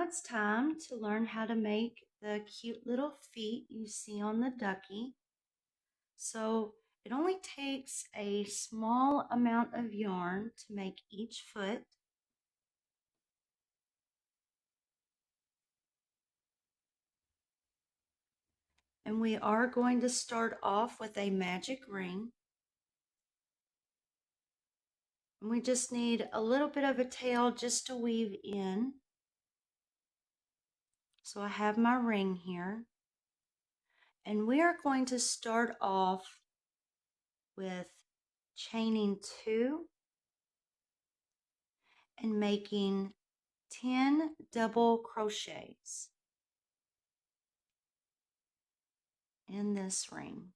now it's time to learn how to make the cute little feet you see on the ducky. So it only takes a small amount of yarn to make each foot. And we are going to start off with a magic ring. And we just need a little bit of a tail just to weave in. So I have my ring here. And we are going to start off with chaining 2 and making 10 double crochets in this ring.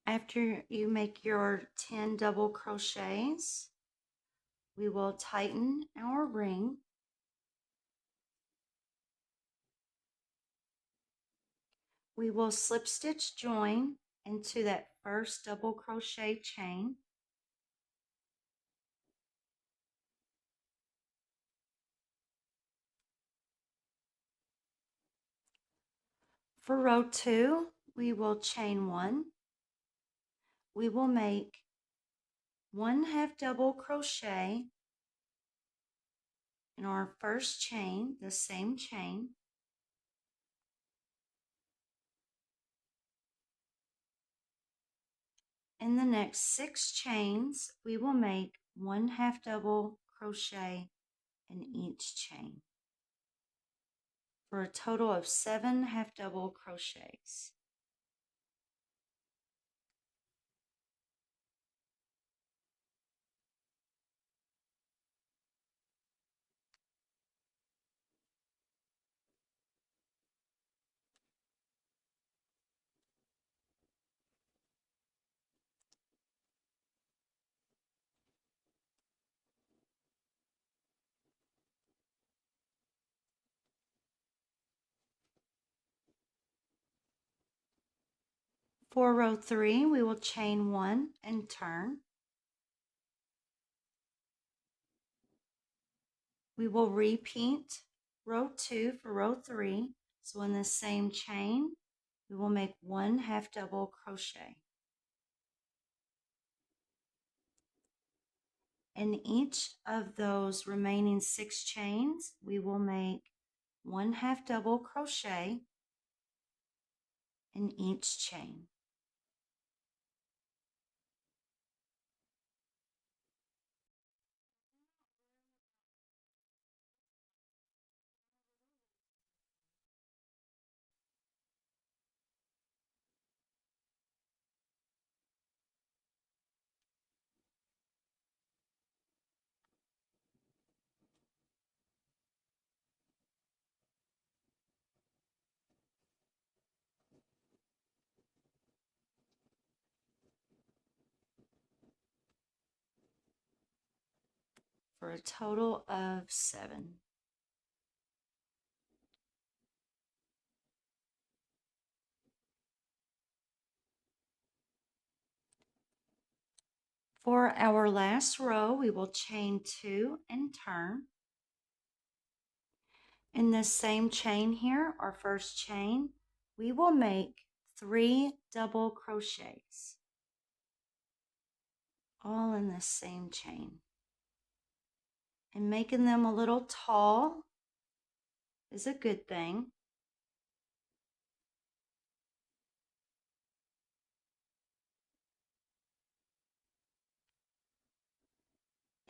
After you make your 10 double crochets, we will tighten our ring. We will slip stitch join into that first double crochet chain. For row 2, we will chain 1. We will make 1 half double crochet in our first chain, the same chain. In the next 6 chains, we will make 1 half double crochet in each chain for a total of 7 half double crochets. For row 3, we will chain 1 and turn. We will repeat row 2 for row 3. So in the same chain, we will make 1 half double crochet. In each of those remaining 6 chains, we will make 1 half double crochet in each chain. For a total of 7. For our last row, we will chain 2 and turn. In this same chain here, our first chain, we will make 3 double crochets, all in the same chain. And making them a little tall is a good thing.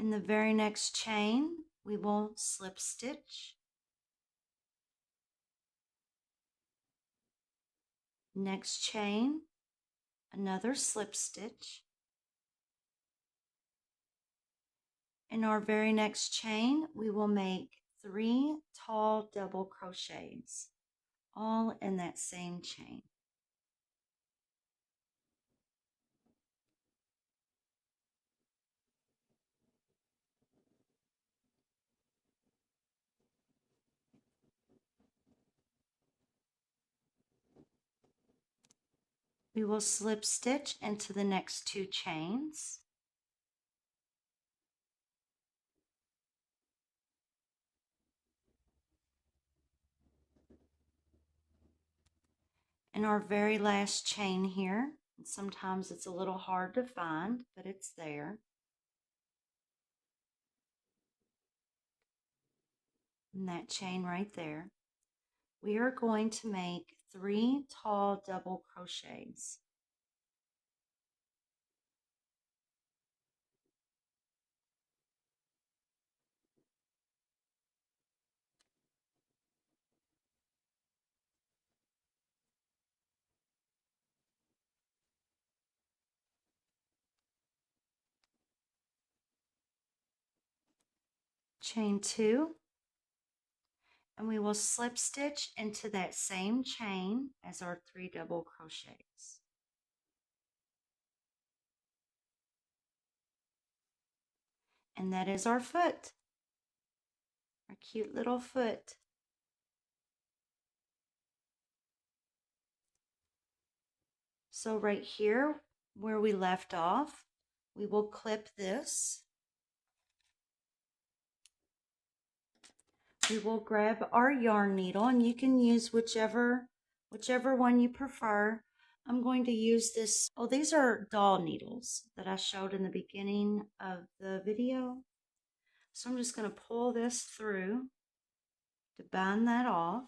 In the very next chain, we will slip stitch. Next chain, another slip stitch. In our very next chain, we will make 3 tall double crochets, all in that same chain. We will slip stitch into the next 2 chains. In our very last chain here, and sometimes it's a little hard to find, but it's there. In that chain right there, we are going to make 3 tall double crochets. Chain 2, and we will slip stitch into that same chain as our 3 double crochets. And that is our foot, our cute little foot. So right here where we left off, we will clip this. We will grab our yarn needle, and you can use whichever one you prefer. I'm going to use this. Oh, these are doll needles that I showed in the beginning of the video. So I'm just going to pull this through to bind that off.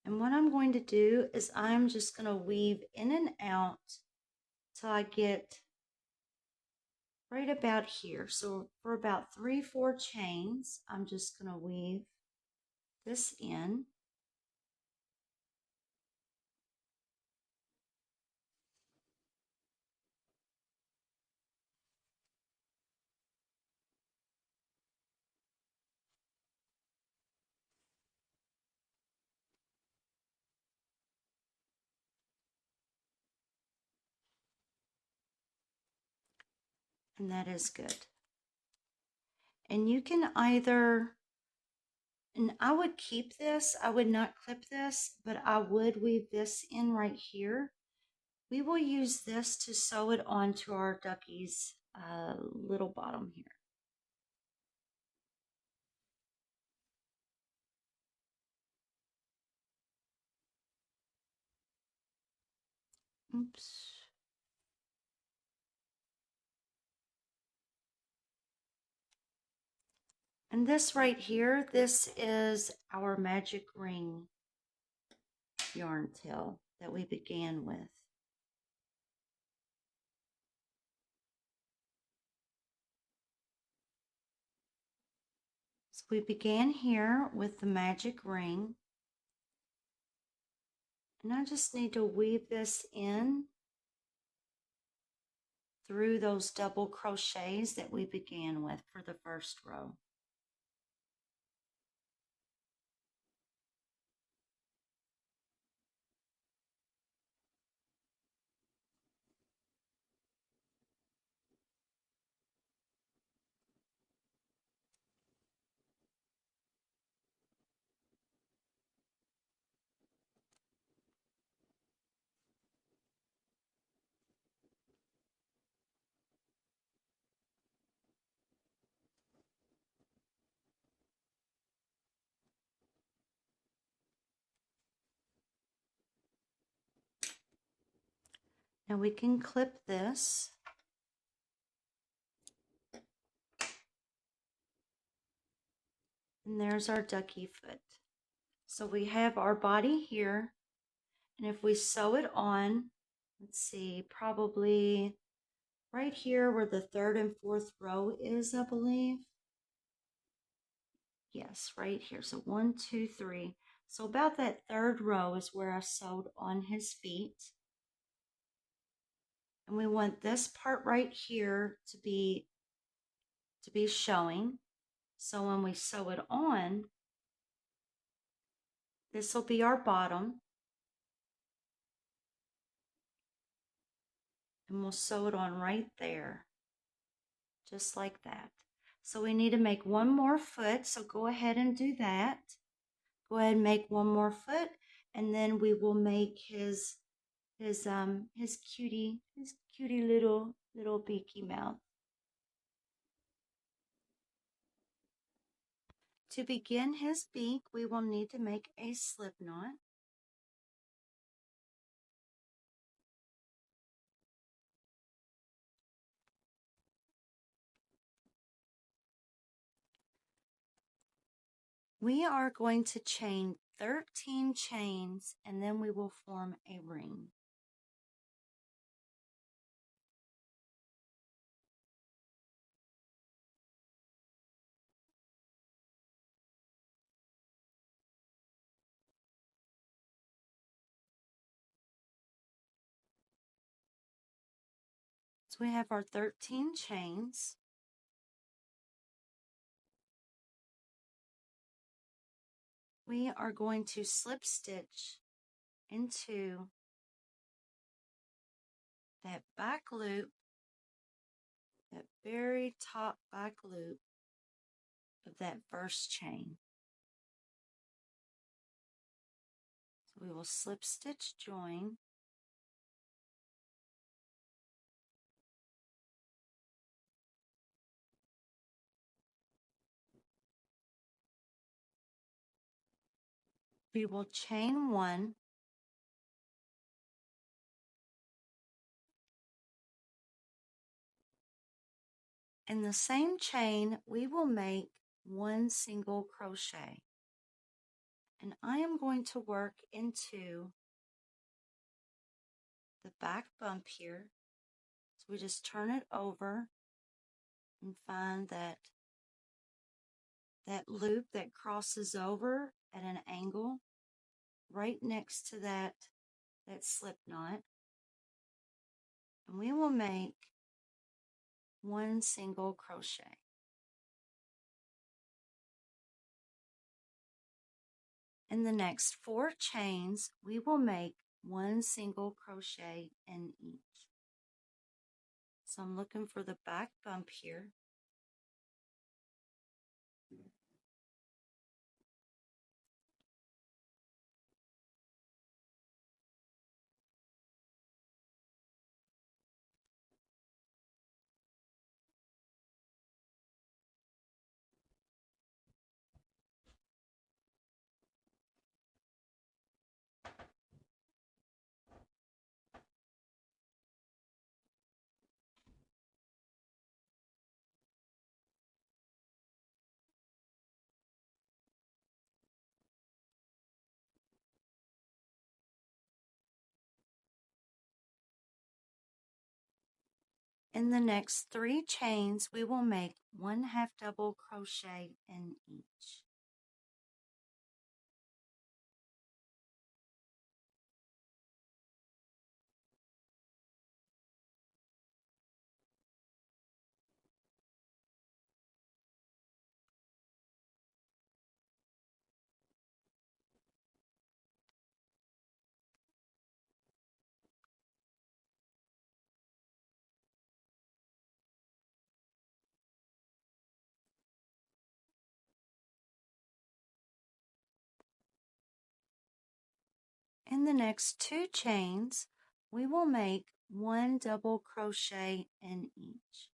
And what I'm going to do is I'm just going to weave in and out till I get right about here. So for about 3-4 chains, I'm just going to weave this in. And that is good. And you can either, and I would keep this, I would not clip this, but I would weave this in right here. We will use this to sew it onto our Ducky's little bottom here. Oops. And this right here, this is our magic ring yarn tail that we began with. So we began here with the magic ring. And I just need to weave this in through those double crochets that we began with for the first row. Now we can clip this. And there's our ducky foot. So we have our body here, and if we sew it on, let's see, probably right here where the third and fourth row is, I believe. Yes, right here. So 1, 2, 3. So about that third row is where I sewed on his feet. And we want this part right here to be showing. So when we sew it on, this will be our bottom. And we'll sew it on right there, just like that. So we need to make one more foot, so go ahead and do that. Go ahead and make one more foot, and then we will make his cutie little beaky mouth. To begin his beak, we will need to make a slip knot. We are going to chain 13 chains, and then we will form a ring. So we have our 13 chains. We are going to slip stitch into that back loop, that very top back loop of that first chain. So we will slip stitch join. We will chain 1, in the same chain we will make 1 single crochet, and I am going to work into the back bump here. So we just turn it over and find that loop that crosses over at an angle right next to that slip knot, and we will make 1 single crochet. In the next 4 chains, we will make 1 single crochet in each. So I'm looking for the back bump here. In the next 3 chains, we will make 1 half double crochet in each. In the next 2 chains, we will make 1 double crochet in each.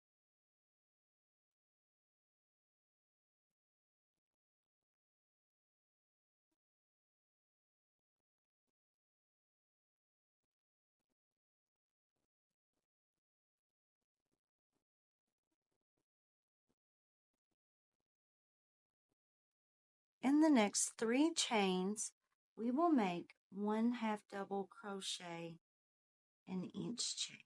In the next 3 chains, we will make 1 half double crochet in each chain.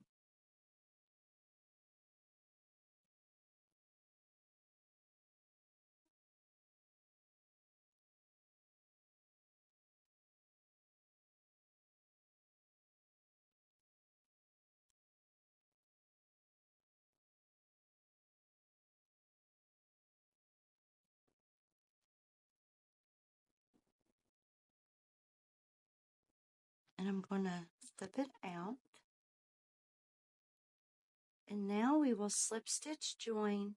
And I'm going to flip it out. And now we will slip stitch join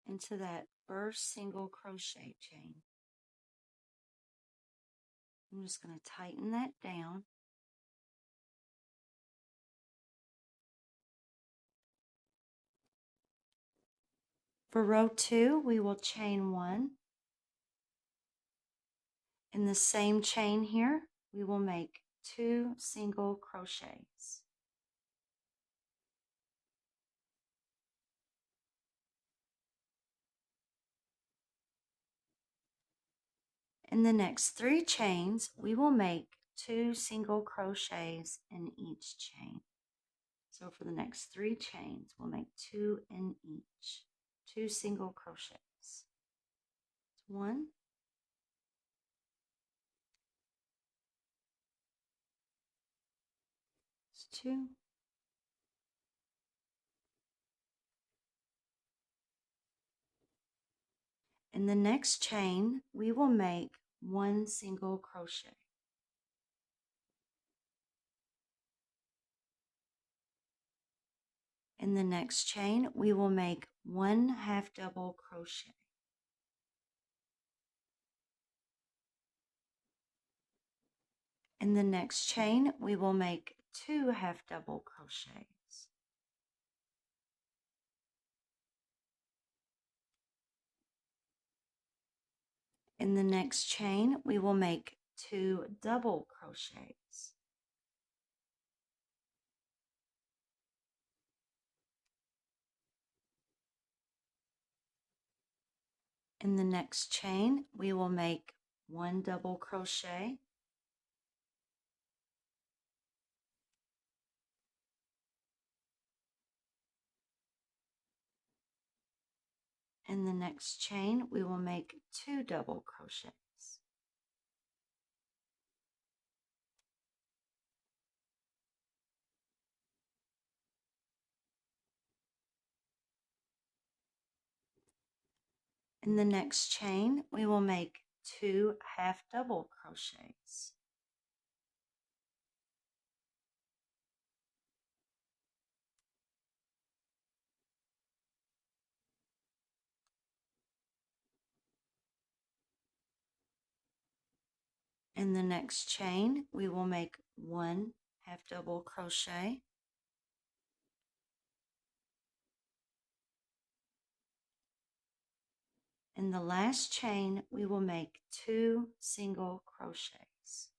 into that first single crochet chain. I'm just going to tighten that down. For row 2, we will chain 1. In the same chain here, we will make 2 single crochets. In the next 3 chains, we will make 2 single crochets in each chain. So for the next 3 chains, we'll make 2 in each. 2 single crochets. 1, 2, in the next chain, we will make 1 single crochet. In the next chain, we will make 1 half double crochet. In the next chain, we will make 2 half double crochets. In the next chain, we will make 2 double crochets. In the next chain, we will make 1 double crochet. In the next chain, we will make 2 double crochets. In the next chain, we will make 2 half double crochets. In the next chain, we will make 1 half double crochet. In the last chain, we will make 2 single crochets.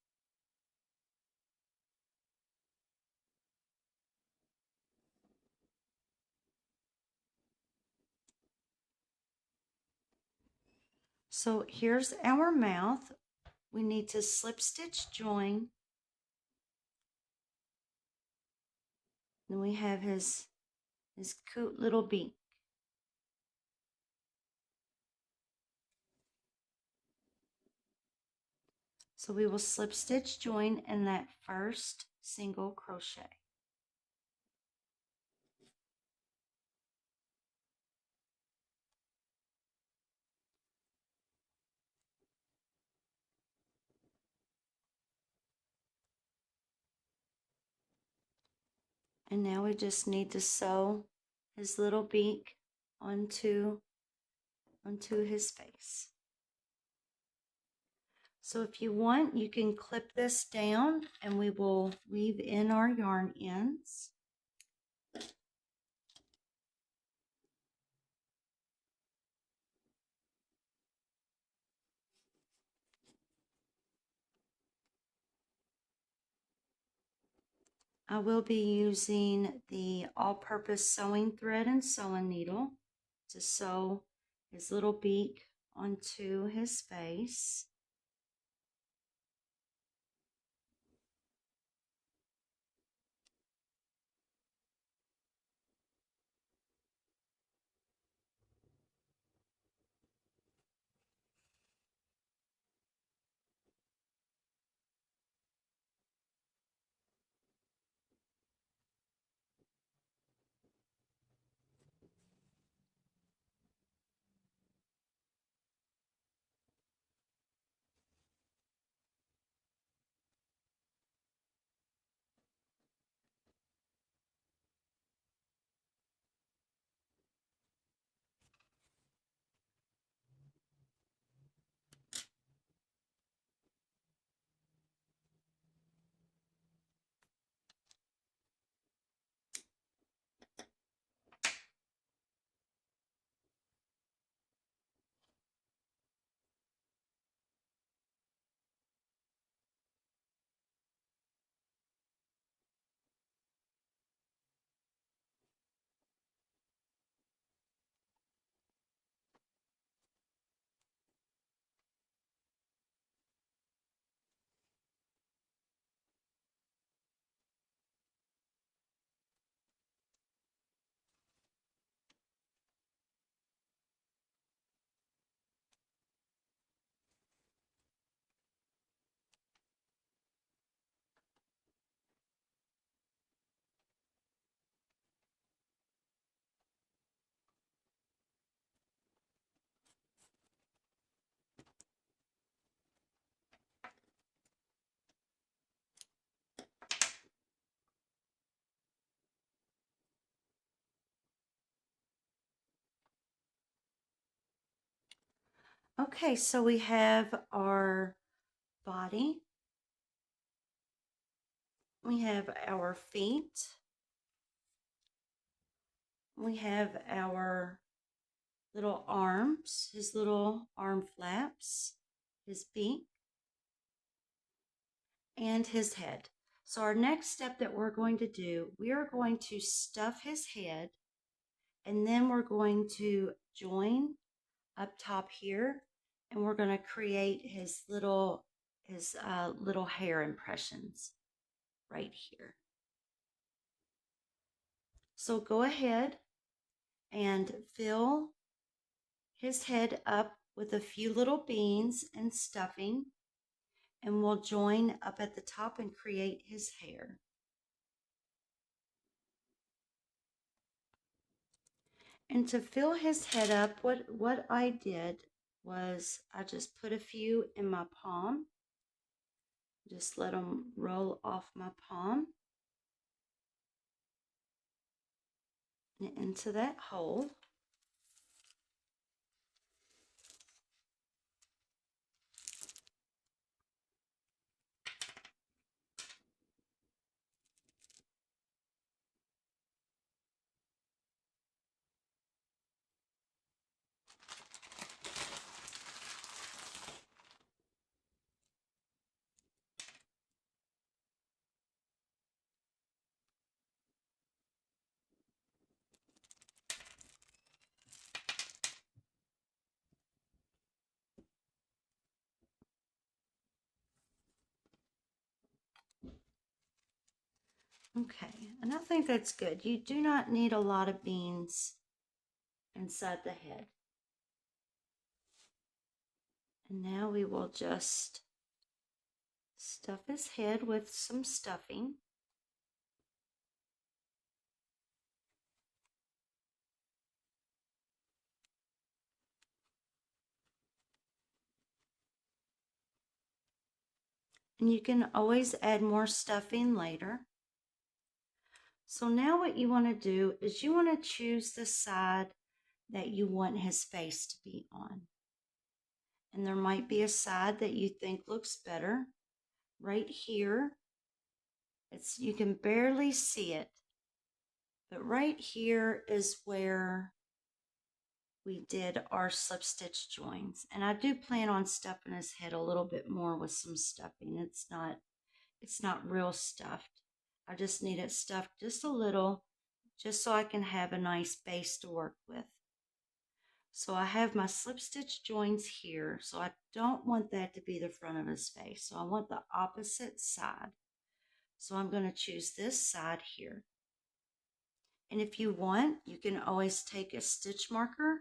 So here's our mouth. We need to slip stitch join. Then we have his cute little beak. So we will slip stitch join in that first single crochet. And now we just need to sew his little beak onto his face. So if you want, you can clip this down and we will weave in our yarn ends. I will be using the all-purpose sewing thread and sewing needle to sew his little beak onto his face. Okay, so we have our body. We have our feet. We have our little arms, his little arm flaps, his beak, and his head. So our next step that we're going to do, we are going to stuff his head, and then we're going to join up top here, and we're going to create his little hair impressions right here. So go ahead and fill his head up with a few little beans and stuffing, and we'll join up at the top and create his hair. And to fill his head up, what I did was I just put a few in my palm. Just let them roll off my palm and into that hole. Okay, and I think that's good. You do not need a lot of beans inside the head. And now we will just stuff his head with some stuffing. And you can always add more stuffing later. So now what you want to do is you want to choose the side that you want his face to be on. And there might be a side that you think looks better. Right here, you can barely see it. But right here is where we did our slip stitch joins. And I do plan on stuffing his head a little bit more with some stuffing. It's not real stuffed. I just need it stuffed just a little, just so I can have a nice base to work with. So I have my slip stitch joins here, so I don't want that to be the front of his face. So I want the opposite side. So I'm going to choose this side here. And if you want, you can always take a stitch marker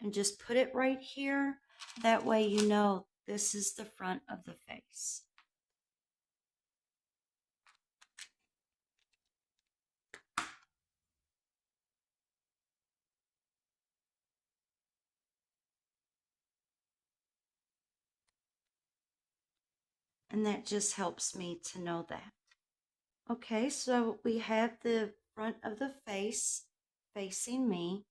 and just put it right here. That way you know this is the front of the face. And that just helps me to know that. Okay, so we have the front of the face facing me.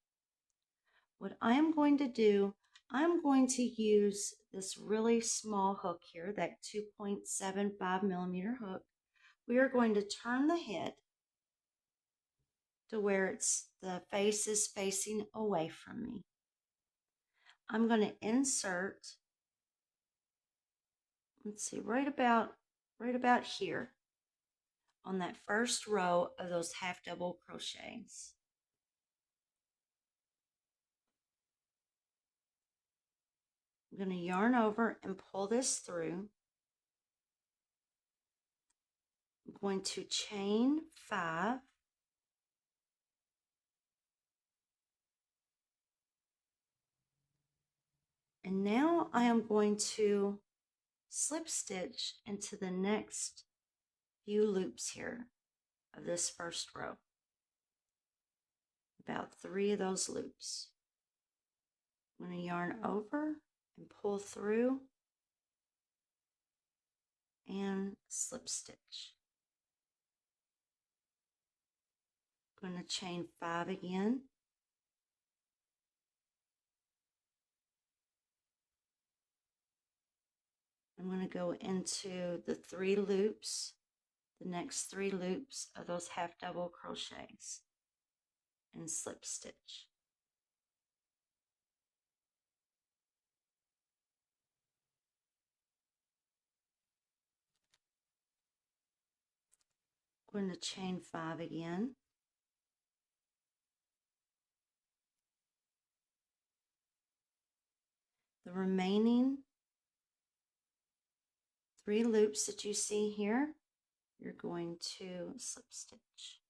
What I am going to do, I'm going to use this really small hook here, that 2.75 millimeter hook. We are going to turn the head to where the face is facing away from me. I'm going to insert, let's see, right about here on that first row of those half double crochets. I'm going to yarn over and pull this through. I'm going to chain 5. And now I am going to slip stitch into the next few loops here of this first row. About 3 of those loops. I'm going to yarn over and pull through and slip stitch. I'm going to chain 5 again. I'm going to go into the 3 loops, the next 3 loops of those half double crochets, and slip stitch. I'm going to chain 5 again. The remaining 3 loops that you see here, you're going to slip stitch.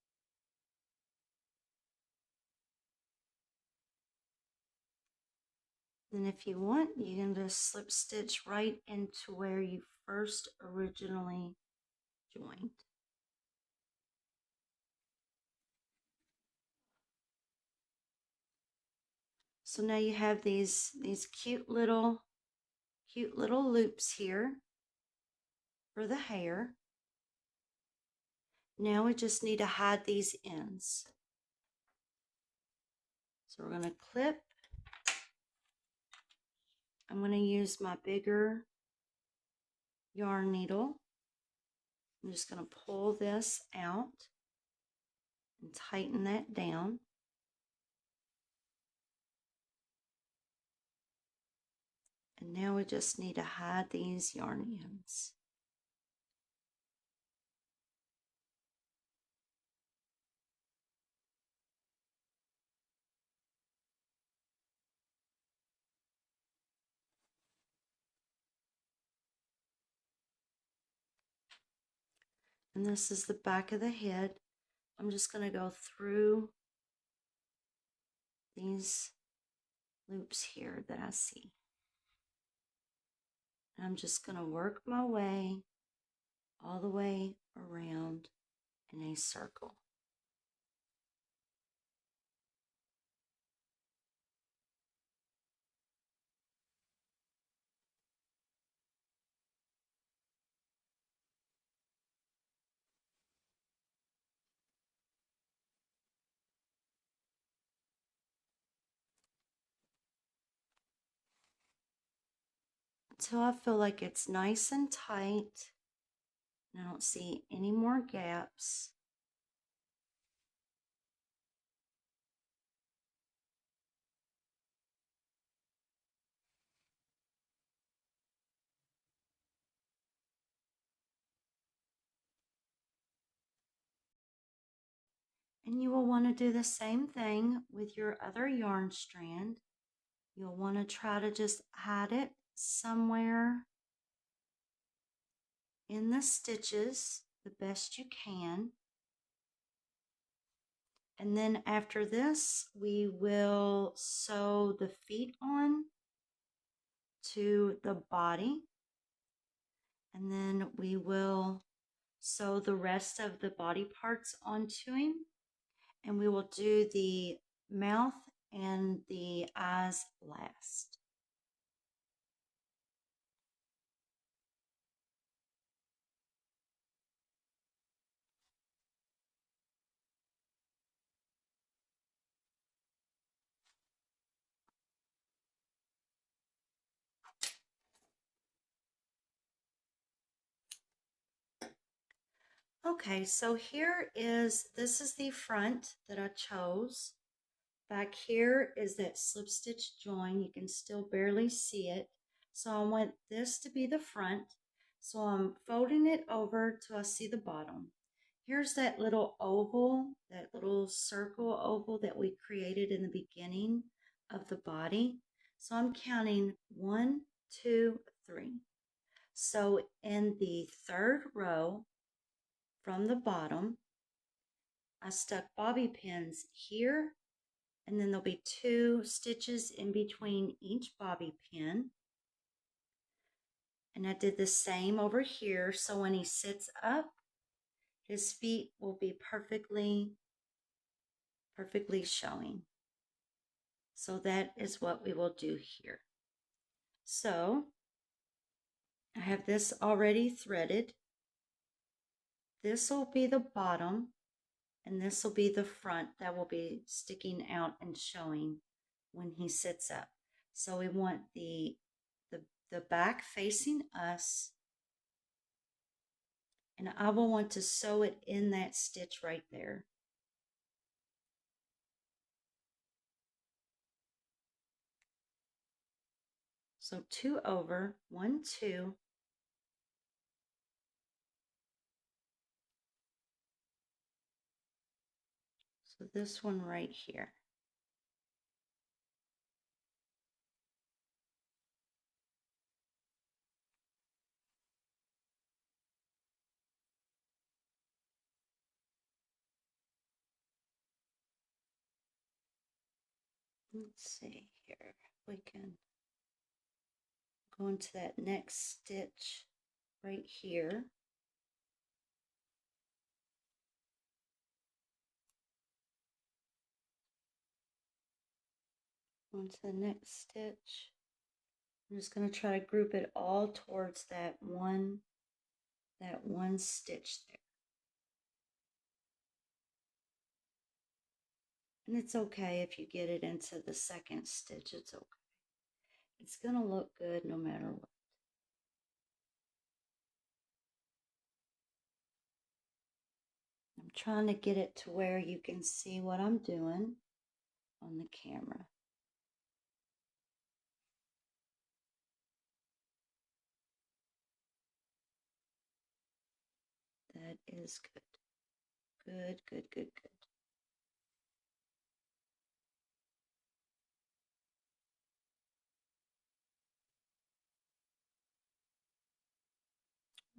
Then if you want, you can just slip stitch right into where you first originally joined. So now you have these cute little loops here for the hair. Now we just need to hide these ends. So we're going to clip. I'm going to use my bigger yarn needle. I'm just going to pull this out and tighten that down. And now we just need to hide these yarn ends. And this is the back of the head. I'm just going to go through these loops here that I see. And I'm just going to work my way all the way around in a circle. Until I feel like it's nice and tight and I don't see any more gaps. And you will want to do the same thing with your other yarn strand. You'll want to try to just hide it somewhere in the stitches the best you can. And then after this, we will sew the feet on to the body. And then we will sew the rest of the body parts onto him. And we will do the mouth and the eyes last. Okay, so this is the front that I chose. Back here is that slip stitch join. You can still barely see it. So I want this to be the front. So I'm folding it over till I see the bottom. Here's that little oval, that little circle oval that we created in the beginning of the body. So I'm counting 1, 2, 3. So in the third row from the bottom, I stuck bobby pins here, and then there'll be 2 stitches in between each bobby pin. And I did the same over here, so when he sits up, his feet will be perfectly showing. So that is what we will do here. So I have this already threaded. This will be the bottom, and this will be the front that will be sticking out and showing when he sits up. So we want the back facing us, and I will want to sew it in that stitch right there. So 2 over, 1, 2. So this one right here. Let's see here. We can go into that next stitch right here. Onto the next stitch. I'm just going to try to group it all towards that one stitch there. And it's okay if you get it into the second stitch, it's okay. It's going to look good no matter what. I'm trying to get it to where you can see what I'm doing on the camera. That is good. Good, good, good, good.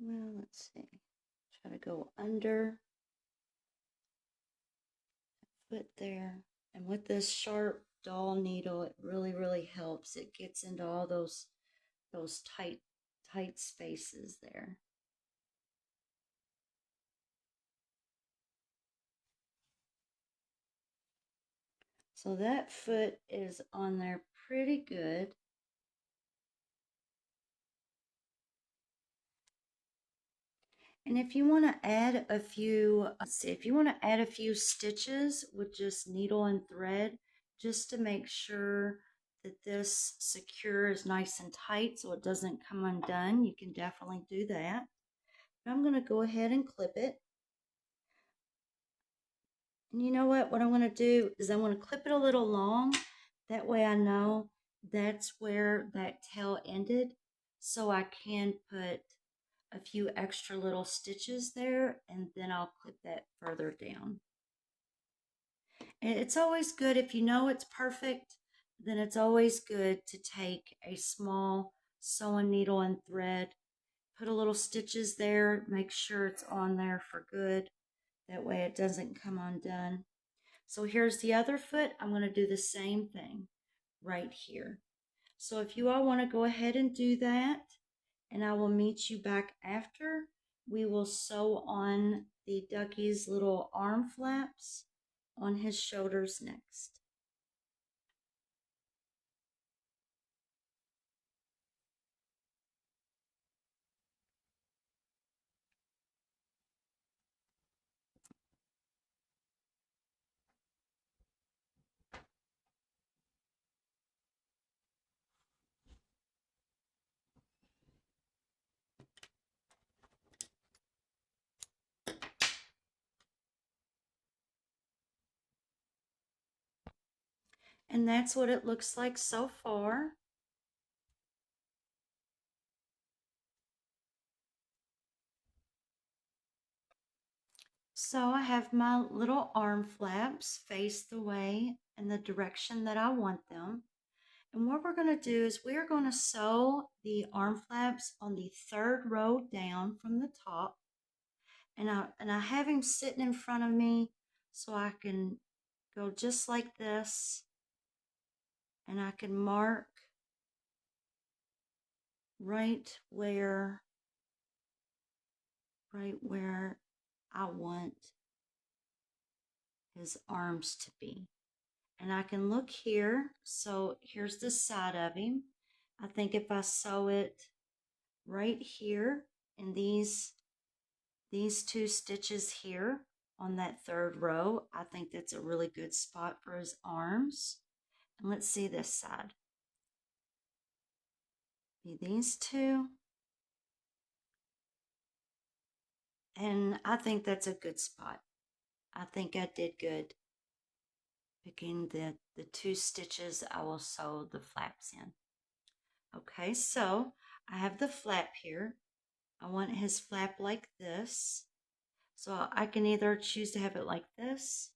Well, let's see. Try to go under foot there. And with this sharp dull needle, it really, really helps. It gets into all those tight spaces there. So that foot is on there pretty good. And if you want to add a few, stitches with just needle and thread, just to make sure that this secure is nice and tight so it doesn't come undone, you can definitely do that. But I'm going to go ahead and clip it. And you know what? What I'm going to do is I'm going to clip it a little long. That way I know that's where that tail ended. So I can put a few extra little stitches there, and then I'll clip that further down. And it's always good if you know it's perfect, then it's always good to take a small sewing needle and thread, put a little stitches there, make sure it's on there for good. That way it doesn't come undone. So here's the other foot. I'm going to do the same thing right here. So if you all want to go ahead and do that, and I will meet you back after, we will sew on the Ducky's little arm flaps on his shoulders next. And that's what it looks like so far. So I have my little arm flaps faced the way in the direction that I want them. And what we're going to do is we're going to sew the arm flaps on the third row down from the top. And I have him sitting in front of me so I can go just like this. And I can mark right where I want his arms to be. And I can look here. So here's the side of him. I think if I sew it right here in these two stitches here on that third row, I think that's a really good spot for his arms. And let's see this side. Be these two. And I think that's a good spot. I think I did good picking the two stitches I will sew the flaps in. Okay, so I have the flap here. I want his flap like this. So I can either choose to have it like this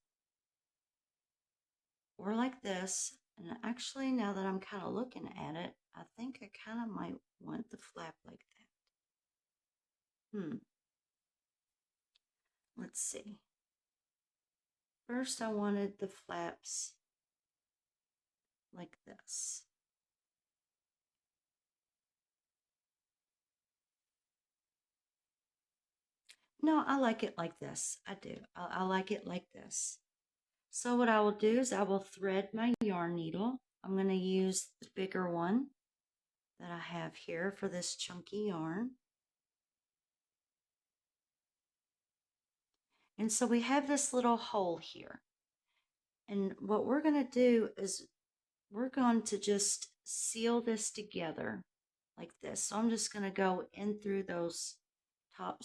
or like this. And actually, now that I'm kind of looking at it, I think I kind of might want the flap like that. Let's see. First, I wanted the flaps like this. No, I like it like this. I do. I like it like this. So what I will do is I will thread my yarn needle. I'm going to use the bigger one that I have here for this chunky yarn. And so we have this little hole here. And what we're going to do is we're going to just seal this together like this. So I'm just going to go in through those top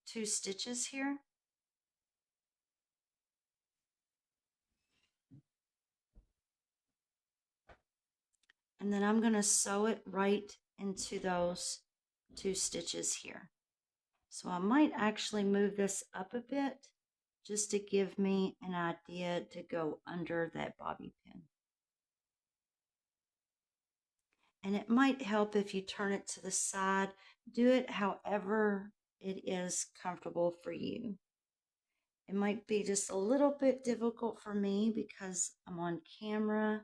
two stitches here. And then I'm going to sew it right into those two stitches here. So I might actually move this up a bit just to give me an idea to go under that bobby pin. And it might help if you turn it to the side. Do it however it is comfortable for you. It might be just a little bit difficult for me because I'm on camera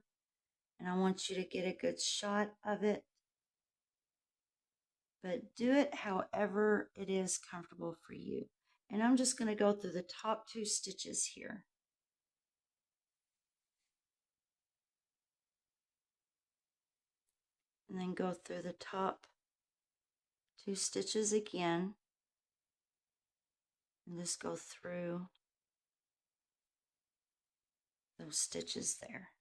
and I want you to get a good shot of it. But do it however it is comfortable for you. And I'm just going to go through the top two stitches here. And then go through the top two stitches again. And just go through those stitches there.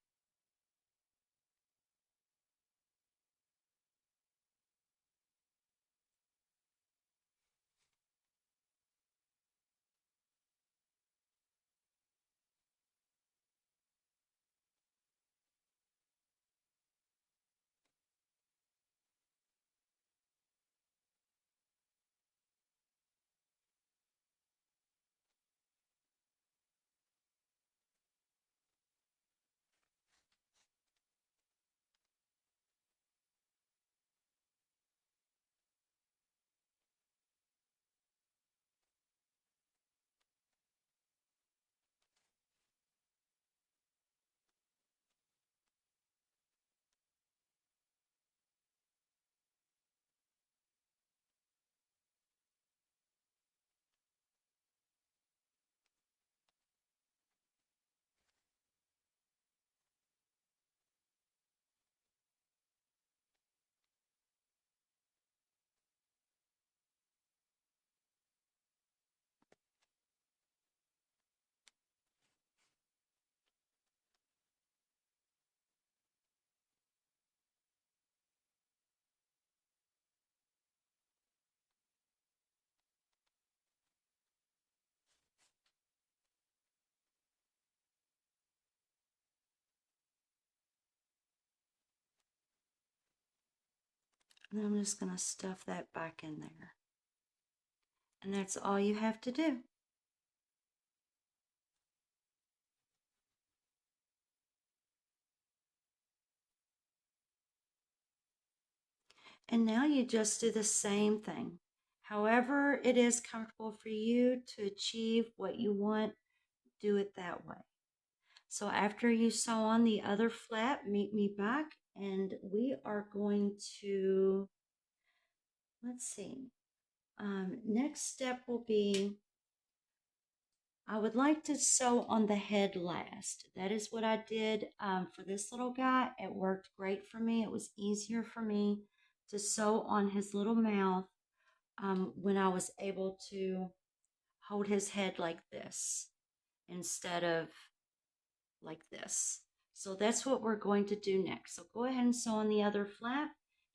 And I'm just going to stuff that back in there. And that's all you have to do. And now you just do the same thing. However it is comfortable for you to achieve what you want, do it that way. So after you sew on the other flap, meet me back and we are going to, let's see, next step will be, I would like to sew on the head last. That is what I did for this little guy. It worked great for me. It was easier for me to sew on his little mouth when I was able to hold his head like this instead of like this. So that's what we're going to do next. So go ahead and sew on the other flap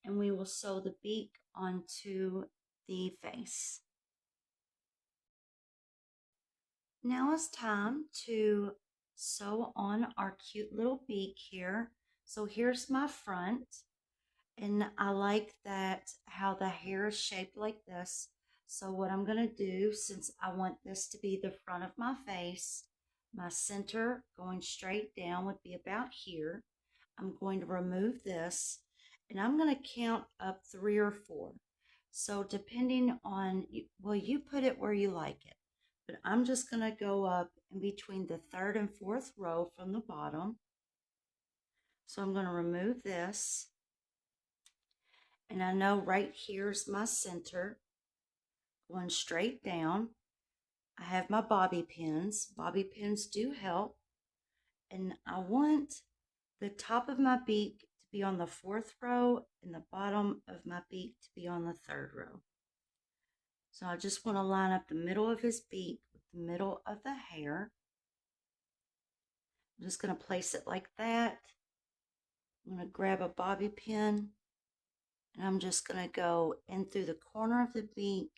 and we will sew the beak onto the face. Now it's time to sew on our cute little beak here. So here's my front. And I like that how the hair is shaped like this. So what I'm going to do, since I want this to be the front of my face, my center going straight down would be about here. I'm going to remove this and I'm going to count up 3 or 4. So depending on, well, you put it where you like it, but I'm just going to go up in between the 3rd and 4th row from the bottom. So I'm going to remove this. And I know right here's my center, going straight down. I have my bobby pins. Bobby pins do help. And I want the top of my beak to be on the 4th row and the bottom of my beak to be on the 3rd row. So I just want to line up the middle of his beak with the middle of the hair. I'm just going to place it like that. I'm going to grab a bobby pin and I'm just going to go in through the corner of the beak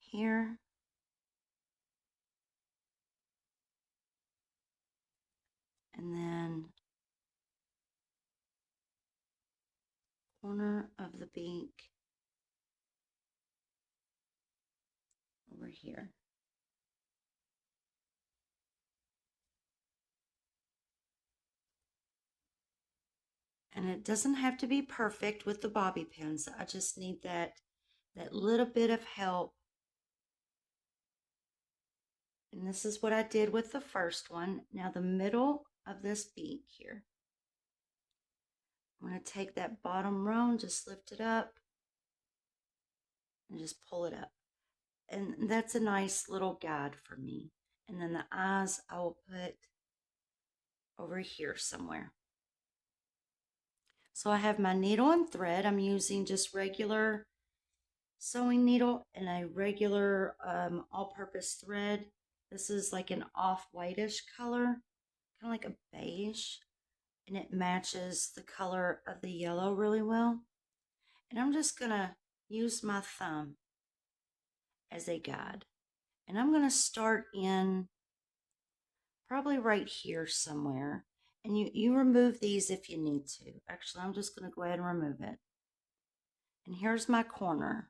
here, and then corner of the beak over here. And it doesn't have to be perfect with the bobby pins. I just need that little bit of help. And this is what I did with the first one. Now the middle of this beak here. I'm going to take that bottom row and just lift it up and just pull it up. And that's a nice little guide for me. And then the eyes I will put over here somewhere. So I have my needle and thread. I'm using just regular sewing needle and a regular all-purpose thread. This is like an off-whitish color, kind of like a beige, and it matches the color of the yellow really well. And I'm just gonna use my thumb as a guide. And I'm gonna start in probably right here somewhere. And you remove these if you need to. Actually, I'm just gonna go ahead and remove it. And here's my corner.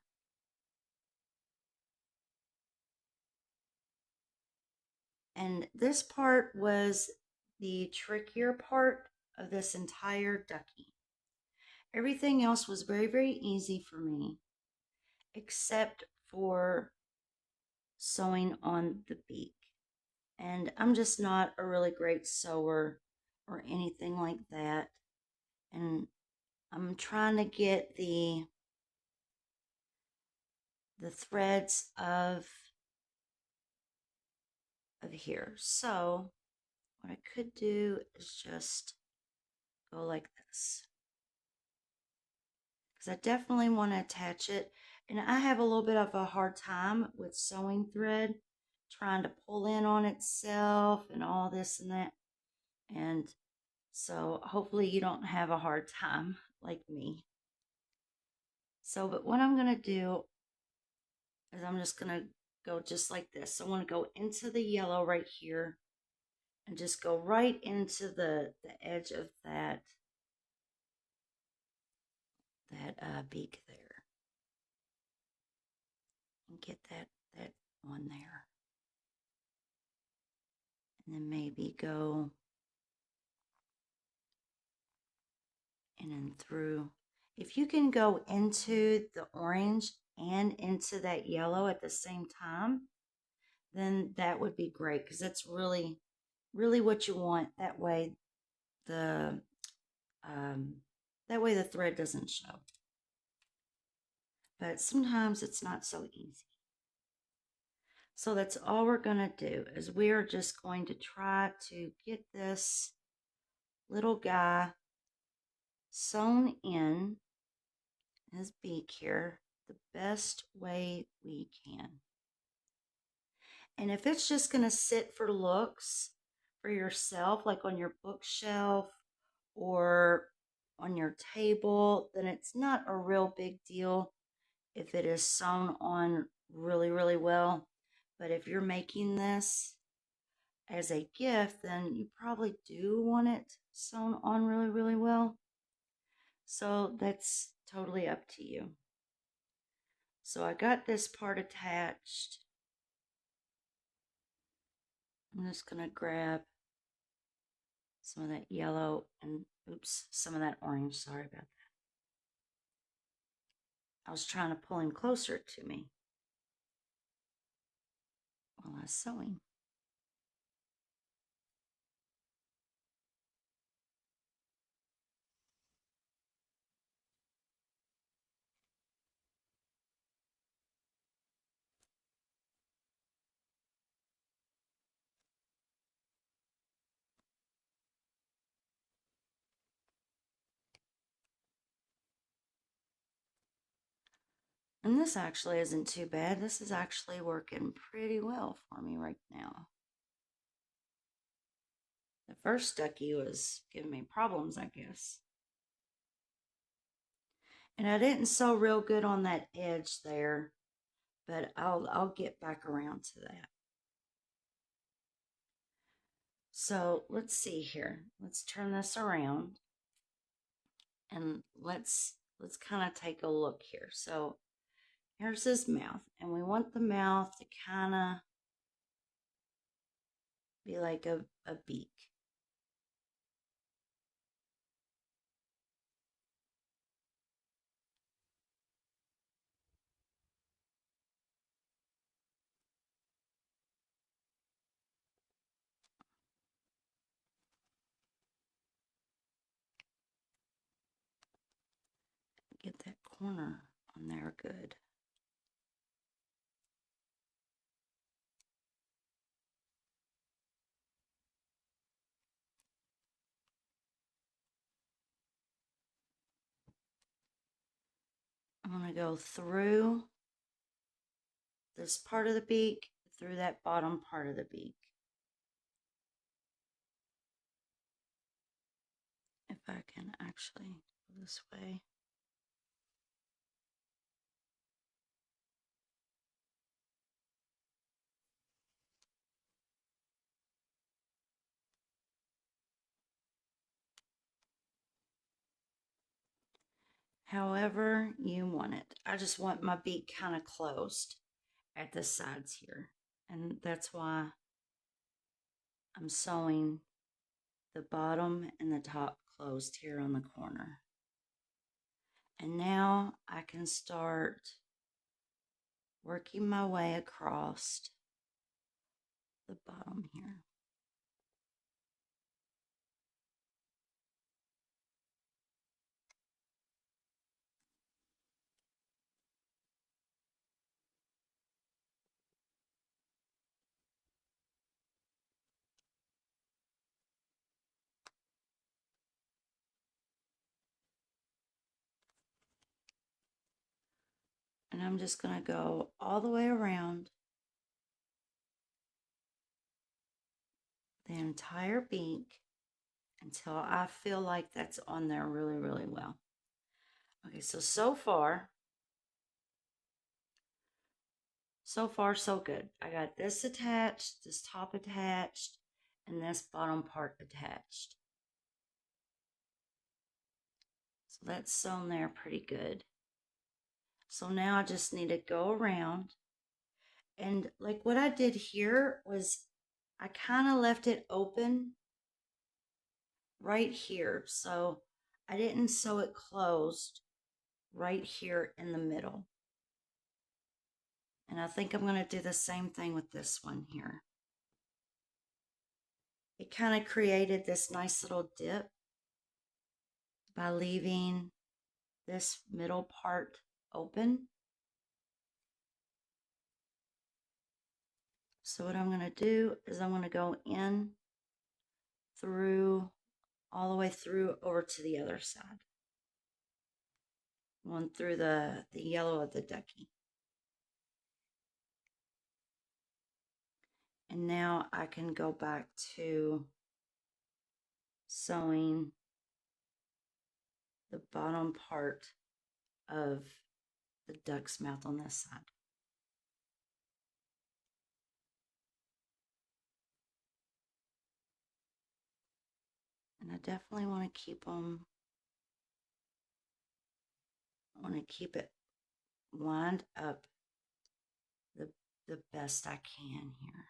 And this part was the trickier part of this entire ducky. Everything else was very, very easy for me, except for sewing on the beak. And I'm just not a really great sewer or anything like that. And I'm trying to get the threads of here. So what I could do is just go like this, because I definitely want to attach it. And I have a little bit of a hard time with sewing thread, trying to pull in on itself and all this and that. And so hopefully you don't have a hard time like me. So, but what I'm going to do is I'm just going to go just like this. So I want to go into the yellow right here. and just go right into the edge of that beak there, and get that on there, and then maybe go in and through. If you can go into the orange and into that yellow at the same time, then that would be great, because that's really what you want. That way the thread doesn't show. But sometimes it's not so easy. So that's all we're going to do, is we are just going to try to get this little guy sewn in his beak here the best way we can. And if it's just going to sit for looks for yourself, like on your bookshelf or on your table, then it's not a real big deal if it is sewn on really, really well. But if you're making this as a gift, then you probably do want it sewn on really, really well. So that's totally up to you. So I got this part attached. I'm just going to grab some of that yellow and, oops, some of that orange. Sorry about that. I was trying to pull him closer to me while I was sewing. And this actually isn't too bad. This is actually working pretty well for me right now. The first Ducky was giving me problems, I guess. And I didn't sew real good on that edge there, but I'll get back around to that. So let's see here. Let's turn this around, and let's kind of take a look here. So here's his mouth, and we want the mouth to kind of be like a beak. Get that corner on there good. I'm going to go through this part of the beak, through that bottom part of the beak. If I can actually go this way. However you want it. I just want my beak kind of closed at the sides here. And that's why I'm sewing the bottom and the top closed here on the corner. And now I can start working my way across the bottom here. And I'm just going to go all the way around the entire beak until I feel like that's on there really, really well. Okay, so far, so good. I got this attached, this top attached, and this bottom part attached. So that's sewn there pretty good. So now I just need to go around, and like what I did here was I kind of left it open right here. So I didn't sew it closed right here in the middle. And I think I'm going to do the same thing with this one here. It kind of created this nice little dip by leaving this middle part open. So what I'm going to do is I'm going to go in through, all the way through over to the other side. Going through the yellow of the ducky. And now I can go back to sewing the bottom part of the duck's mouth on this side. And I definitely want to keep them, I want to keep it lined up the best I can here.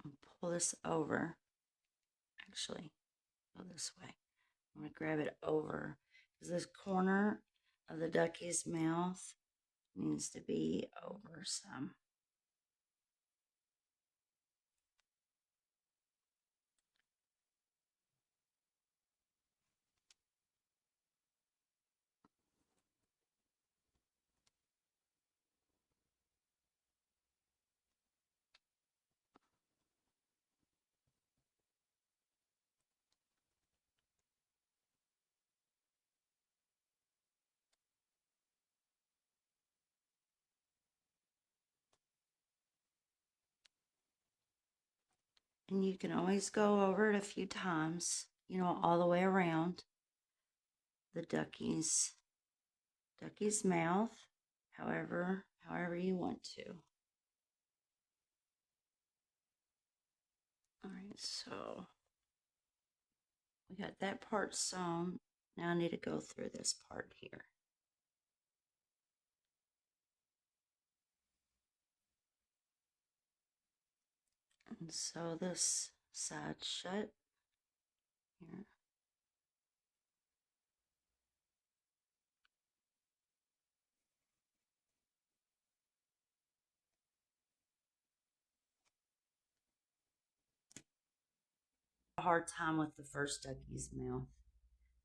I'll pull this over. Actually, go this way. I'm going to grab it over because this corner of the ducky's mouth needs to be over some. And you can always go over it a few times, you know, all the way around the ducky's mouth, however you want to. All right, so we got that part sewn. Now I need to go through this part here. And sew this side shut here. A hard time with the first ducky's mouth,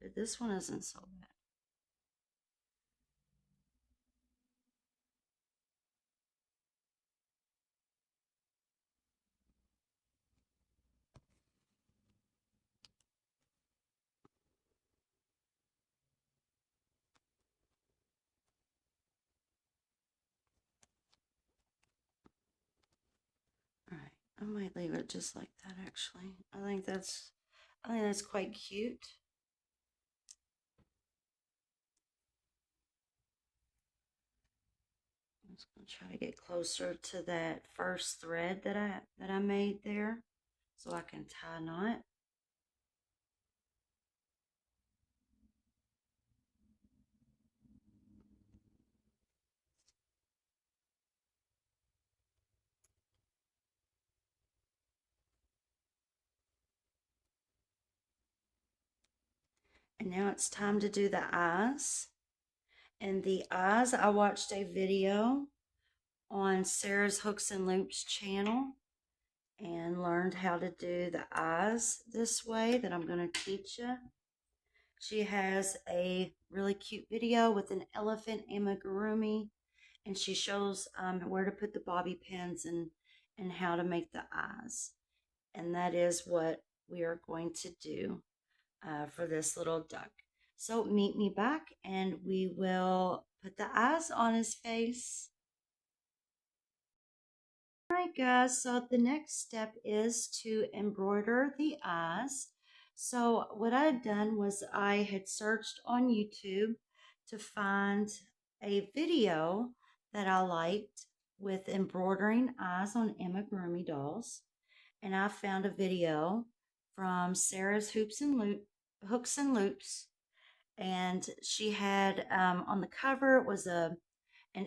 but this one isn't so bad. All right, I might leave it just like that actually. I think that's quite cute. I'm just gonna try to get closer to that first thread that I made there so I can tie a knot. And now it's time to do the eyes. And the eyes, I watched a video on Sarah's Hooks and Loops channel and learned how to do the eyes this way that I'm going to teach you. She has a really cute video with an elephant amigurumi, and she shows where to put the bobby pins and how to make the eyes. And that is what we are going to do for this little duck. So meet me back and we will put the eyes on his face. All right, guys, so the next step is to embroider the eyes. So what I had done was I had searched on YouTube to find a video that I liked with embroidering eyes on amigurumi dolls. And I found a video from Sarah's Hooks and Loops. And she had on the cover, it was an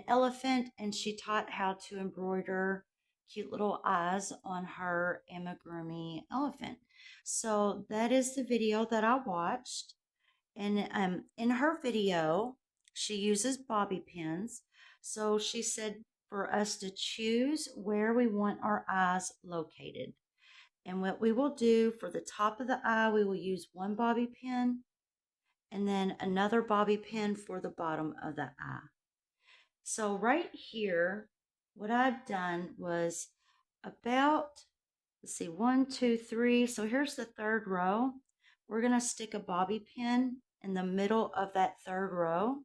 elephant, and she taught how to embroider cute little eyes on her amigurumi elephant. So that is the video that I watched. And in her video, she uses bobby pins. So she said for us to choose where we want our eyes located. And what we will do for the top of the eye, we will use one bobby pin and then another bobby pin for the bottom of the eye. So right here, what I've done was about, let's see, 1, 2, 3. So here's the third row. We're going to stick a bobby pin in the middle of that third row.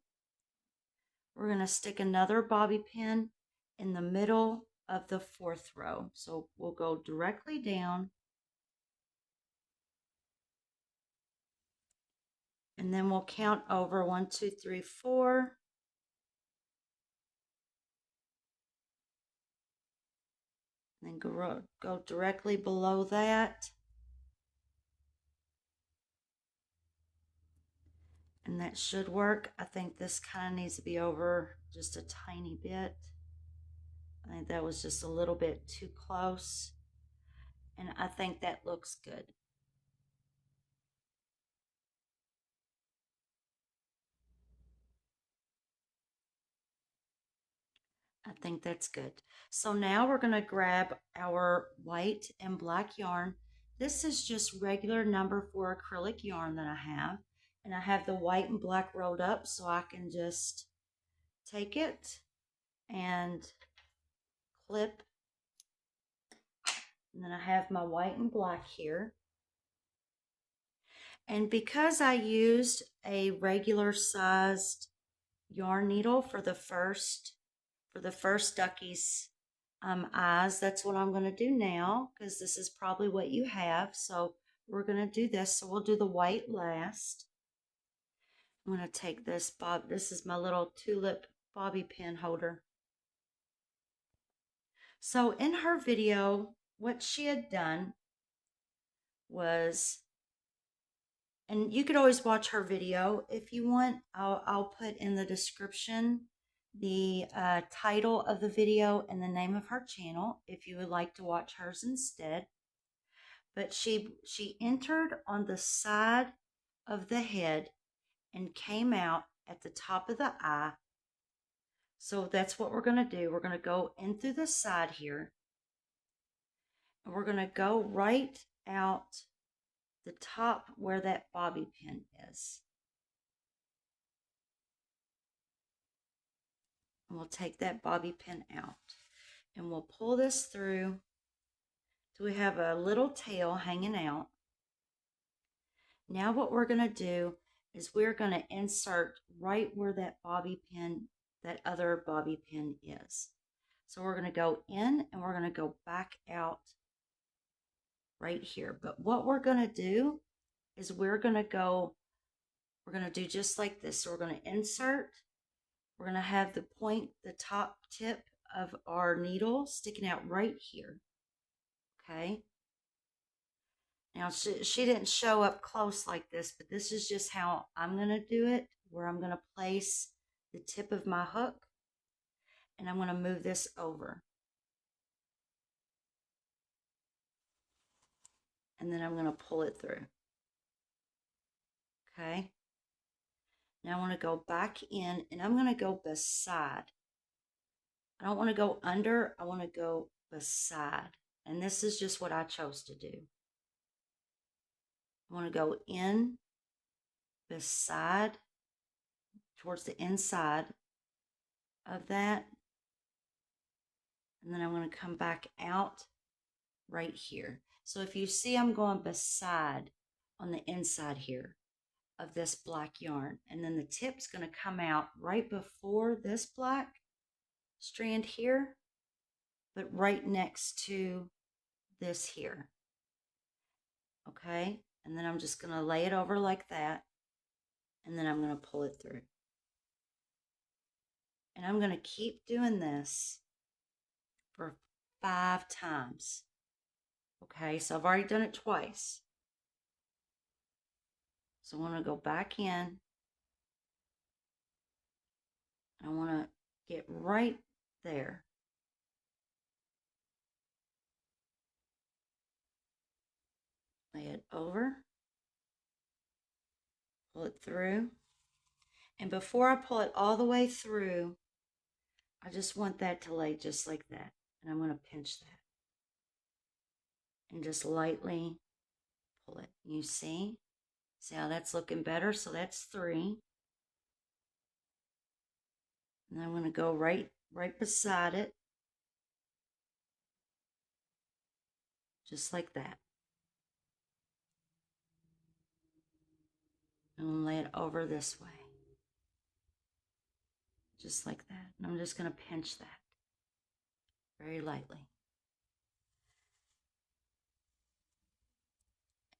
We're going to stick another bobby pin in the middle of the fourth row. So we'll go directly down. And then we'll count over 1, 2, 3, 4. And then go directly below that. And that should work. I think this kind of needs to be over just a tiny bit. I think that was just a little bit too close. And I think that looks good. I think that's good. So now we're going to grab our white and black yarn. This is just regular number 4 acrylic yarn that I have. And I have the white and black rolled up, so I can just take it and clip. And then I have my white and black here. And because I used a regular sized yarn needle for the first Ducky's eyes, that's what I'm going to do now, because this is probably what you have. So we're going to do this. So we'll do the white last. I'm going to take this this is my little Tulip Bobby pin holder. So in her video, what she had done was, and you could always watch her video if you want. I'll put in the description the title of the video and the name of her channel if you would like to watch hers instead. But she entered on the side of the head and came out at the top of the eye. So that's what we're going to do. We're going to go in through the side here. And we're going to go right out the top where that bobby pin is. And we'll take that bobby pin out. And we'll pull this through so we have a little tail hanging out. Now what we're going to do is we're going to insert right where that bobby pin, that other bobby pin is. So we're going to go in and we're going to go back out right here. But what we're going to do is we're going to do just like this. So we're going to insert. We're going to have the point, the top tip of our needle sticking out right here. Okay. Now, she didn't show up close like this, but this is just how I'm going to do it, where I'm going to place the tip of my hook, and I'm going to move this over. And then I'm going to pull it through. Okay. Now I want to go back in, and I'm going to go beside. I don't want to go under, I want to go beside. And this is just what I chose to do. I want to go in beside, towards the inside of that. And then I'm going to come back out right here. So if you see, I'm going beside on the inside here of this black yarn. And then the tip's going to come out right before this black strand here, but right next to this here. Okay, and then I'm just going to lay it over like that, and then I'm going to pull it through. And I'm going to keep doing this for 5 times. Okay, so I've already done it twice. So I want to go back in. I want to get right there. Lay it over. Pull it through. And before I pull it all the way through, I just want that to lay just like that. And I'm going to pinch that. And just lightly pull it. You see? See how that's looking better? So that's 3. And I'm going to go right beside it. Just like that. I'm going to lay it over this way. Just like that. And I'm just going to pinch that very lightly.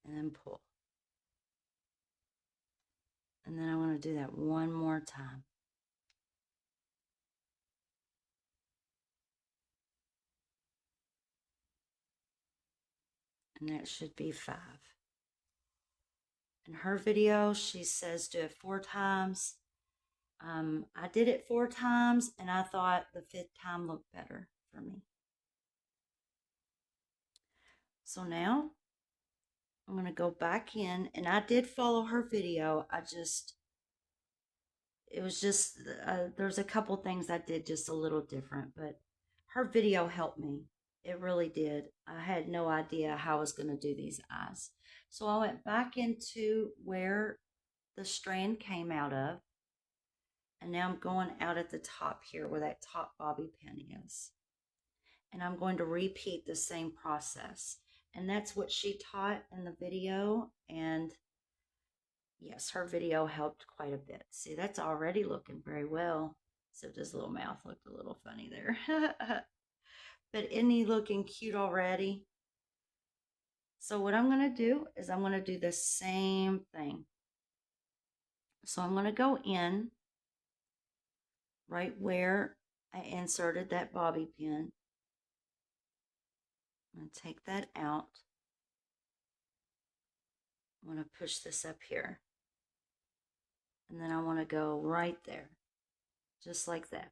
And then pull. And then I want to do that one more time. And that should be 5. In her video, she says do it 4 times. I did it 4 times, and I thought the 5th time looked better for me. So now I'm going to go back in, and I did follow her video. It was just, there's a couple things I did just a little different, but her video helped me. It really did. I had no idea how I was going to do these eyes. So I went back into where the strand came out of, and now I'm going out at the top here where that top bobby pin is. And I'm going to repeat the same process. And that's what she taught in the video. And yes, her video helped quite a bit. See, that's already looking very well. Except his little mouth looked a little funny there. But isn't he looking cute already? So what I'm going to do is I'm going to do the same thing. So I'm going to go in right where I inserted that bobby pin. I'm going to take that out. I'm going to push this up here. And then I want to go right there. Just like that.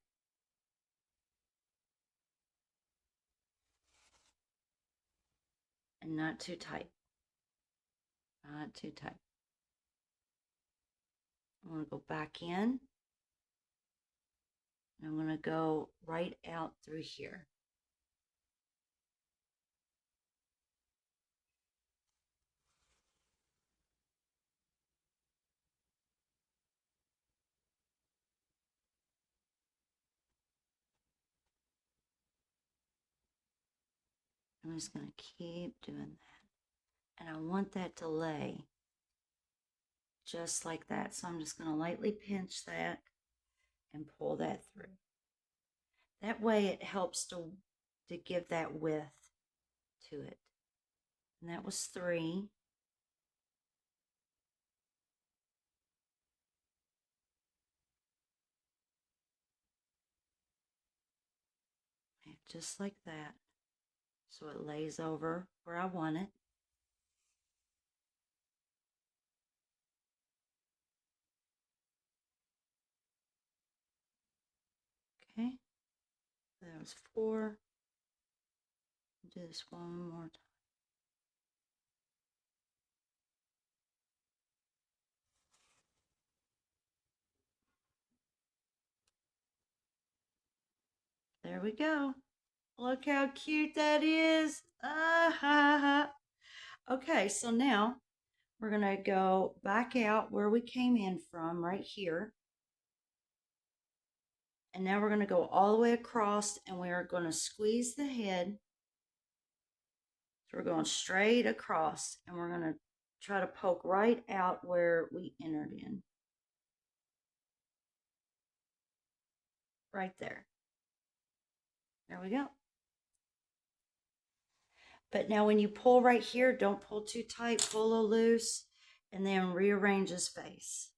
And not too tight. Not too tight. I want to go back in. And I'm going to go right out through here. I'm just going to keep doing that. And I want that to lay just like that. So I'm just going to lightly pinch that and pull that through. That way it helps to give that width to it. And that was 3. Just like that. So it lays over where I want it. Okay. That was 4. Do this one more time. There we go. Look how cute that is. Ah, ha, ha. Okay, so now we're going to go back out where we came in from, right here. And now we're going to go all the way across, and we are going to squeeze the head. So we're going straight across, and we're going to try to poke right out where we entered in. Right there. There we go. But now when you pull right here, don't pull too tight, pull a little loose, and then rearrange his face.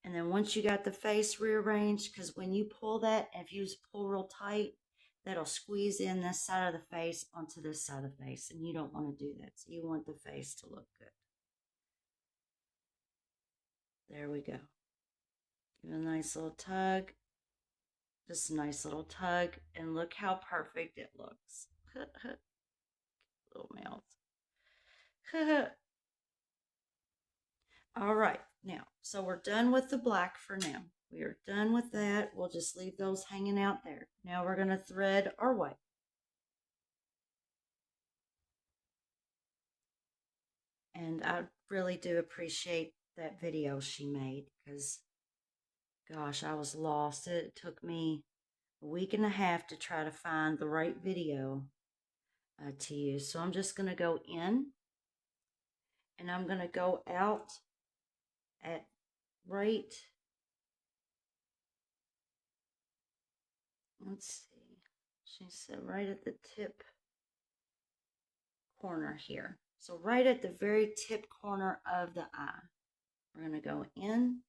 And then once you got the face rearranged, because when you pull that, if you pull real tight, that'll squeeze in this side of the face onto this side of the face, and you don't want to do that. So you want the face to look good. There we go. Give it a nice little tug. Just a nice little tug, and look how perfect it looks. Little mouth. All right, now, so we're done with the black for now. We are done with that. We'll just leave those hanging out there. Now we're going to thread our white. And I really do appreciate that video she made, because, gosh, I was lost. It took me a week and a half to try to find the right video to use. So I'm just going to go in, and I'm going to go out at right, let's see, she said right at the tip corner here. So right at the very tip corner of the eye. We're going to go in,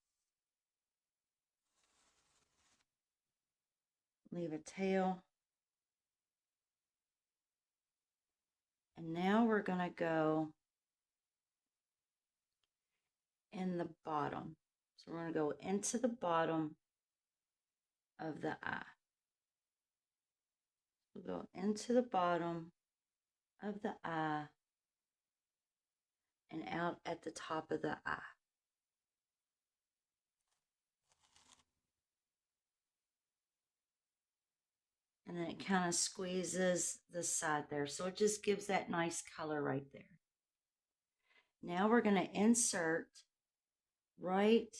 leave a tail, and now we're going to go in the bottom. So we're going to go into the bottom of the eye. We'll go into the bottom of the eye and out at the top of the eye. And then it kind of squeezes the side there. So it just gives that nice color right there. Now we're going to insert right,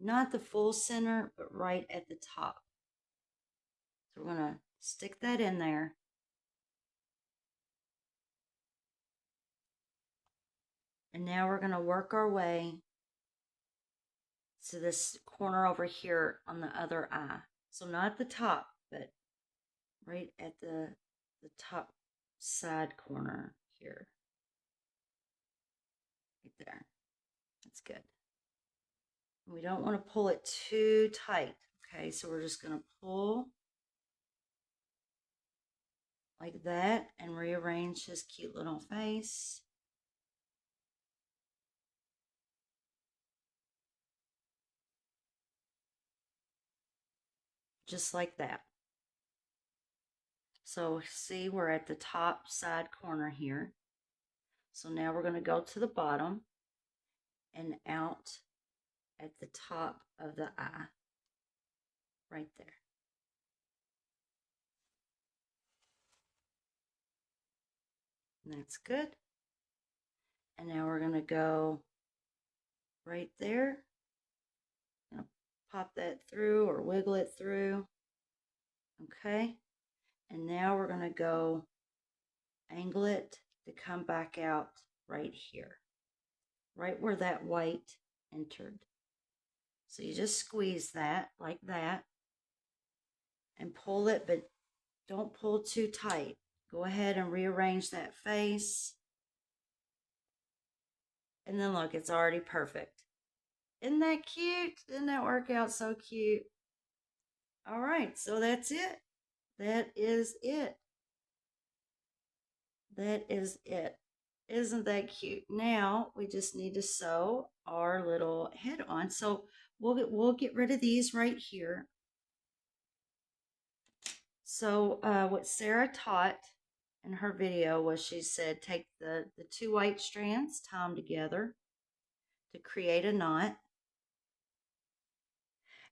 not the full center, but right at the top. So we're going to stick that in there. And now we're going to work our way to this corner over here on the other eye. So not the top, but right at the top side corner here. Right there. That's good. We don't want to pull it too tight. Okay, so we're just going to pull like that and rearrange his cute little face. Just like that. So see, we're at the top side corner here. So now we're going to go to the bottom and out at the top of the eye. Right there. And that's good. And now we're going to go right there. Pop that through or wiggle it through. Okay. And now we're going to go angle it to come back out right here. Right where that white entered. So you just squeeze that like that and pull it, but don't pull too tight. Go ahead and rearrange that face. And then look, it's already perfect. Isn't that cute? Didn't that work out so cute? All right, so that's it. That is it. That is it. Isn't that cute? Now we just need to sew our little head on. So we'll get rid of these right here. So what Sarah taught in her video was, she said take the two white strands, tie them together to create a knot.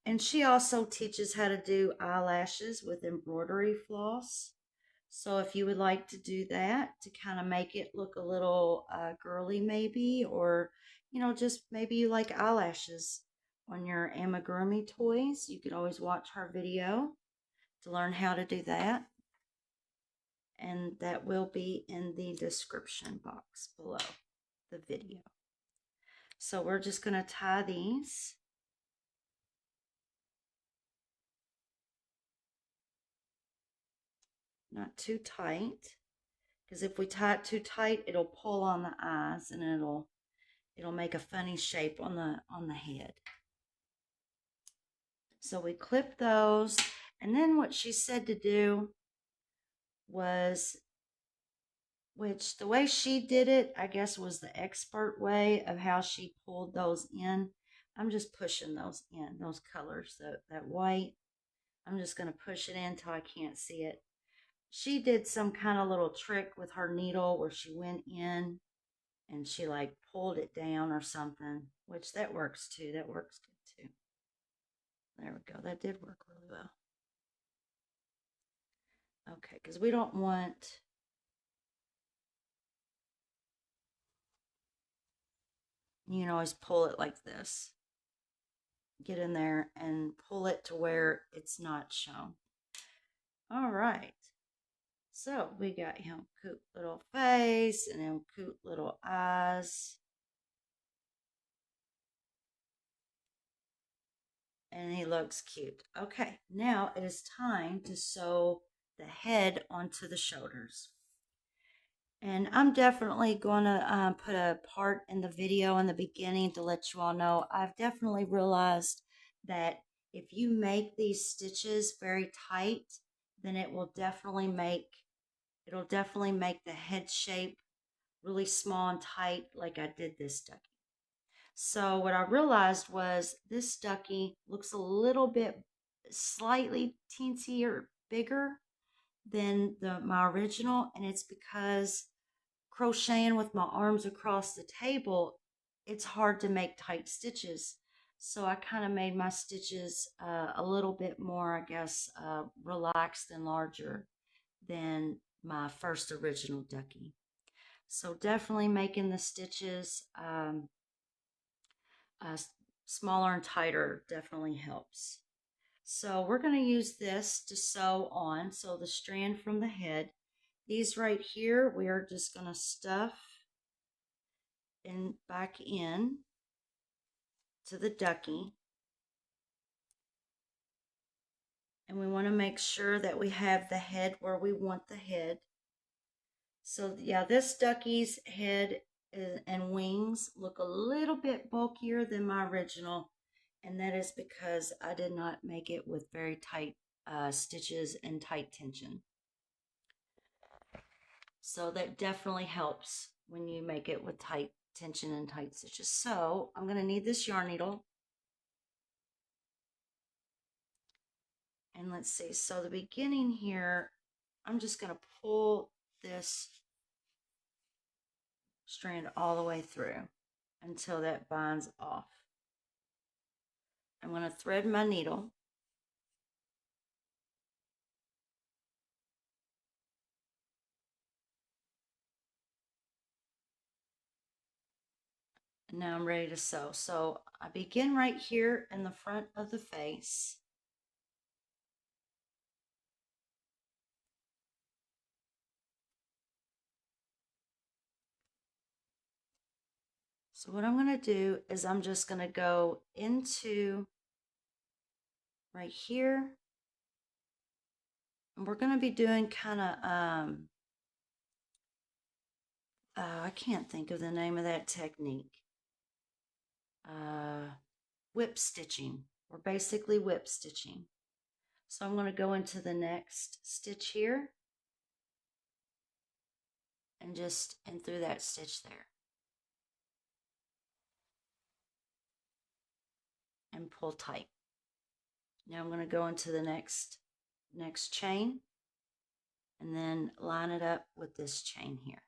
And she also teaches how to do eyelashes with embroidery floss. So if you would like to do that to kind of make it look a little girly maybe, or just maybe you like eyelashes on your amigurumi toys, you could always watch our video to learn how to do that. And that will be in the description box below the video. So we're just going to tie these. Not too tight, because if we tie it too tight, it'll pull on the eyes and it'll make a funny shape on the head. So we clip those, and then what she said to do was, which the way she did it, I guess, was the expert way of how she pulled those in. I'm just pushing those in, those colors, that white. I'm just going to push it in until I can't see it. She did some kind of little trick with her needle where she went in and she like pulled it down or something, which that works too. That works good too. There we go. That did work really well. Okay, because we don't want, you can always pull it like this. Get in there and pull it to where it's not shown. All right. So we got him cute little face and him cute little eyes. And he looks cute. Okay, now it is time to sew the head onto the shoulders. And I'm definitely going to put a part in the video in the beginning to let you all know. I've definitely realized that if you make these stitches very tight, then it'll definitely make the head shape really small and tight like I did this ducky. So what I realized was this ducky looks a little bit slightly teensy or bigger than my original, and it's because crocheting with my arms across the table, it's hard to make tight stitches. So I kind of made my stitches a little bit more, I guess, relaxed and larger than my first original ducky. So definitely making the stitches uh, smaller and tighter definitely helps. So we're going to use this to sew on. So the strand from the head, these right here, we are just going to stuff and back in to the ducky. And we want to make sure that we have the head where we want the head. So yeah, this ducky's head and wings look a little bit bulkier than my original, and that is because I did not make it with very tight stitches and tight tension. So that definitely helps when you make it with tight tension and tight stitches. So I'm going to need this yarn needle. And let's see, so the beginning here, I'm just going to pull this strand all the way through until that binds off. I'm going to thread my needle. And now I'm ready to sew. So I begin right here in the front of the face. So what I'm going to do is I'm just going to go into right here. And we're going to be doing kind of, I can't think of the name of that technique. Whip stitching. We're basically whip stitching. So I'm going to go into the next stitch here and just in through that stitch there. And pull tight. Now I'm going to go into the next chain and then line it up with this chain here.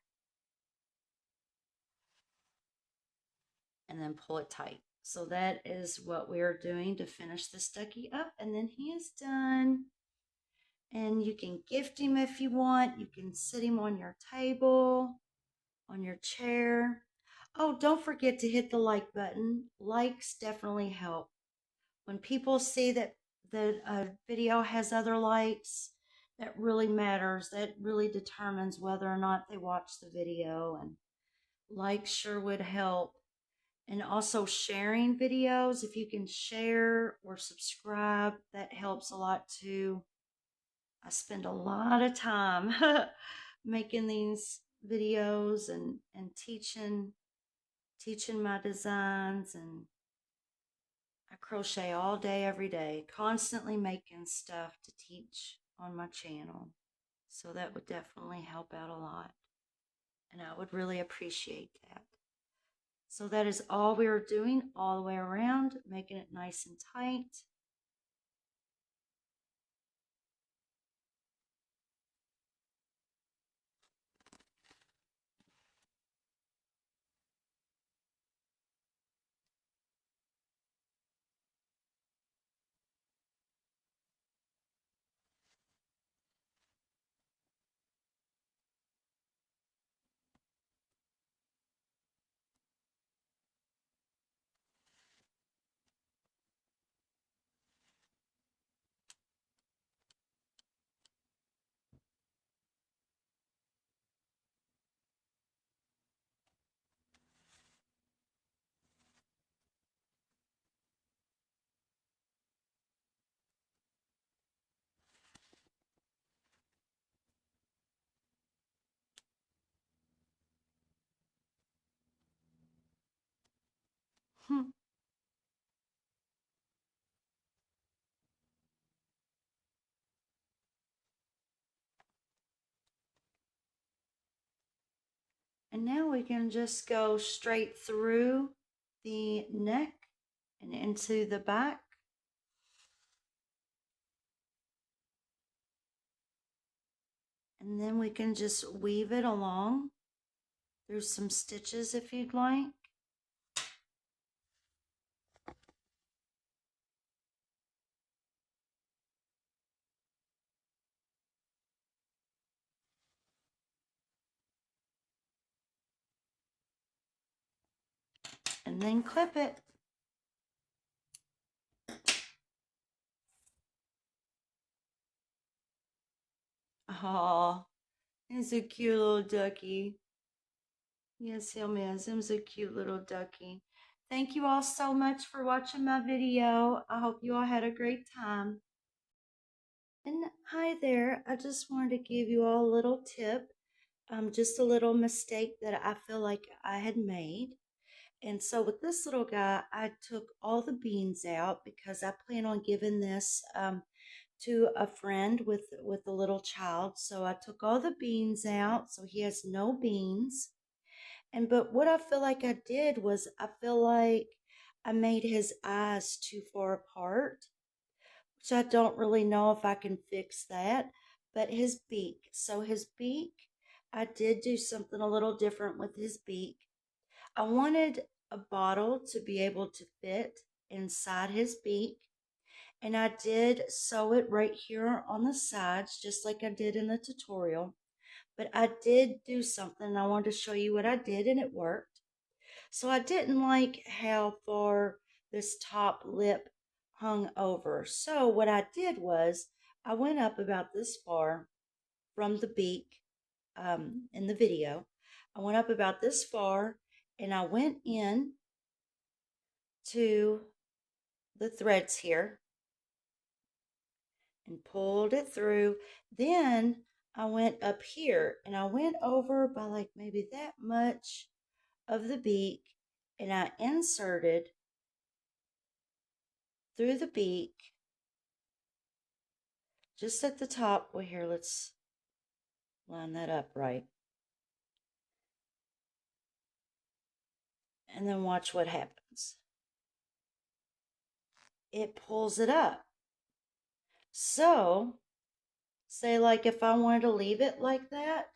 And then pull it tight. So that is what we are doing to finish this ducky up, and then he is done. And you can gift him if you want. You can sit him on your table, on your chair. Oh, don't forget to hit the like button. Likes definitely help. When people see that the video has other likes, that really matters. That really determines whether or not they watch the video. And likes sure would help. And also sharing videos. If you can share or subscribe, that helps a lot too. I spend a lot of time making these videos and teaching my designs, and I crochet all day every day, constantly making stuff to teach on my channel. So that would definitely help out a lot, and I would really appreciate that. So that is all we are doing all the way around, making it nice and tight. And now we can just go straight through the neck and into the back. And then we can just weave it along through some stitches if you'd like. And then clip it. Oh, he's a cute little ducky. Yes, him is. Him's a cute little ducky. Thank you all so much for watching my video. I hope you all had a great time. And hi there. I just wanted to give you all a little tip. Just a little mistake that I feel like I had made. And so with this little guy, I took all the beans out because I plan on giving this to a friend with a little child. So I took all the beans out, so he has no beans. And but what I feel like I did was I feel like I made his eyes too far apart, which I don't really know if I can fix that. But his beak, so his beak, I did do something a little different with his beak. I wanted a bottle to be able to fit inside his beak. And I did sew it right here on the sides, just like I did in the tutorial. But I did do something. I wanted to show you what I did, and it worked. So I didn't like how far this top lip hung over. So what I did was I went up about this far from the beak in the video. I went up about this far, and I went in to the threads here and pulled it through. Then I went up here and I went over by like maybe that much of the beak, and I inserted through the beak just at the top. Well, here, let's line that up right. And then watch what happens. It pulls it up. So, say like if I wanted to leave it like that,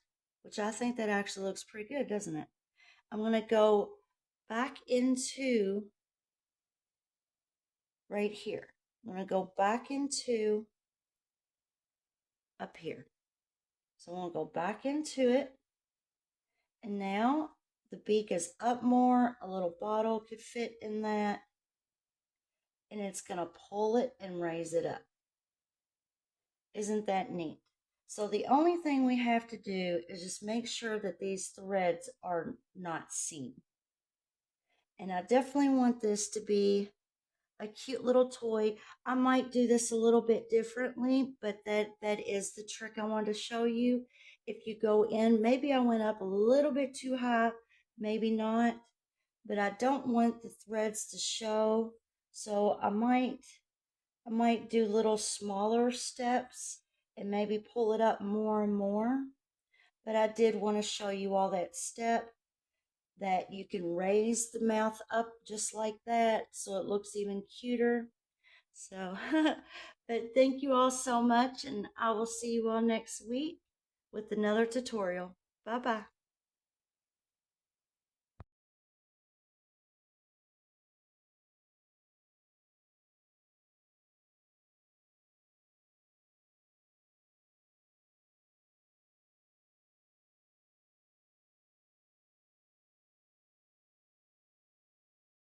which I think that actually looks pretty good, doesn't it? I'm going to go back into right here. I'm going to go back into up here. So I'm going to go back into it. And now the beak is up more. A little bottle could fit in that. And it's going to pull it and raise it up. Isn't that neat? So the only thing we have to do is just make sure that these threads are not seen. And I definitely want this to be a cute little toy. I might do this a little bit differently, but that is the trick I wanted to show you. If you go in, maybe I went up a little bit too high, maybe not, but I don't want the threads to show. So I might do little smaller steps and maybe pull it up more and more. But I did want to show you all that step, that you can raise the mouth up just like that so it looks even cuter. So, but thank you all so much, and I will see you all next week with another tutorial. Bye-bye.